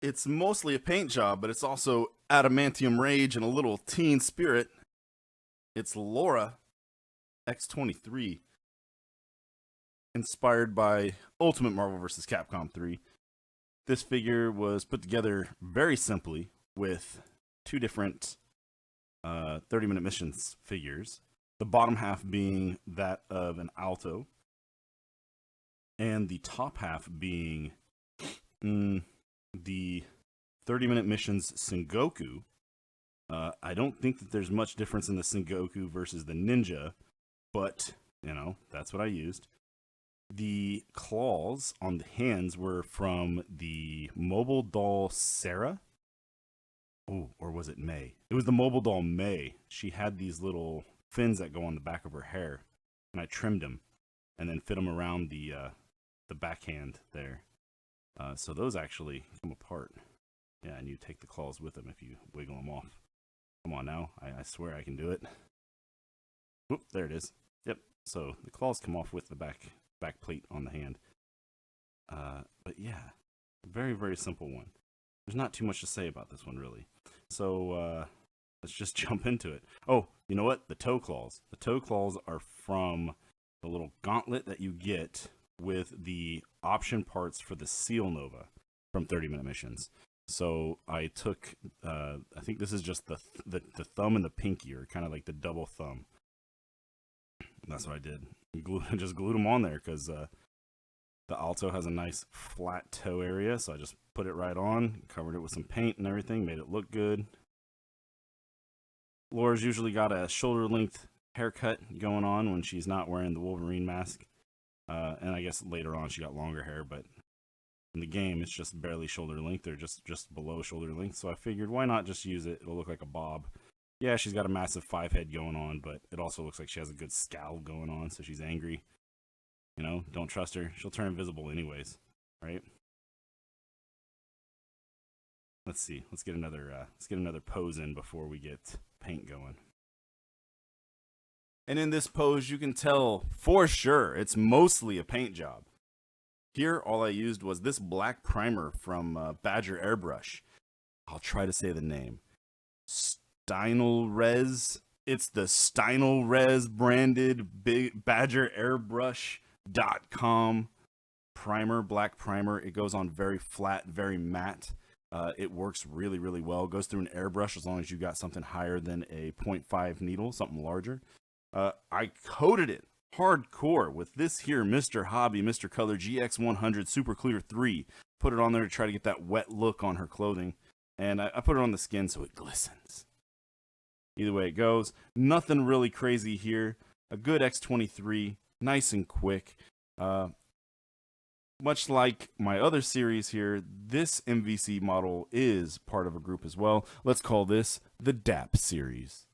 It's mostly a paint job, but it's also adamantium rage and a little teen spirit. It's Laura X-23, inspired by Ultimate Marvel vs. Capcom 3. This figure was put together very simply with two different 30-minute missions figures. The bottom half being that of an Alto, and the top half being the 30-minute missions Sengoku. I don't think that there's much difference in the Sengoku versus the Ninja, but, you know, that's what I used. The claws on the hands were from the mobile doll Sarah. Oh, or was it May? It was the mobile doll May. She had these little fins that go on the back of her hair, and I trimmed them and then fit them around the backhand there. So those actually come apart. Yeah, and you take the claws with them if you wiggle them off. Come on now, I swear I can do it. Oop, there it is. Yep, so the claws come off with the back plate on the hand. But yeah, very, very simple one. There's not too much to say about this one, really. So let's just jump into it. Oh, you know what? The toe claws. The toe claws are from the little gauntlet that you get with the option parts for the Seal Nova from 30-minute missions. So I took, I think this is just the thumb and the pinky, or kind of like the double thumb. That's what I did. Just glued them on there because the Alto has a nice flat toe area, so I just put it right on, covered it with some paint and everything, made it look good. Laura's usually got a shoulder-length haircut going on when she's not wearing the Wolverine mask. And I guess later on she got longer hair, but in the game it's just barely shoulder length, or just below shoulder length. So I figured, why not just use it? It'll look like a bob. Yeah, she's got a massive 5-head going on, but it also looks like she has a good scowl going on, so she's angry. You know, don't trust her. She'll turn invisible anyways, right? Let's see. Let's get another pose in before we get paint going. And in this pose, you can tell for sure it's mostly a paint job. Here, all I used was this black primer from Badger Airbrush. I'll try to say the name. Steinelrez. It's the Steinelrez branded big Badger Airbrush.com primer, black primer. It goes on very flat, very matte. It works really, really well. It goes through an airbrush as long as you got something higher than a 0.5 needle, something larger. I coated it hardcore with this here Mr. Hobby, Mr. Color GX100 Super Clear 3. Put it on there to try to get that wet look on her clothing. And I put it on the skin so it glistens. Either way it goes, nothing really crazy here. A good X23, nice and quick. Much like my other series here, this MVC model is part of a group as well. Let's call this the DAP series.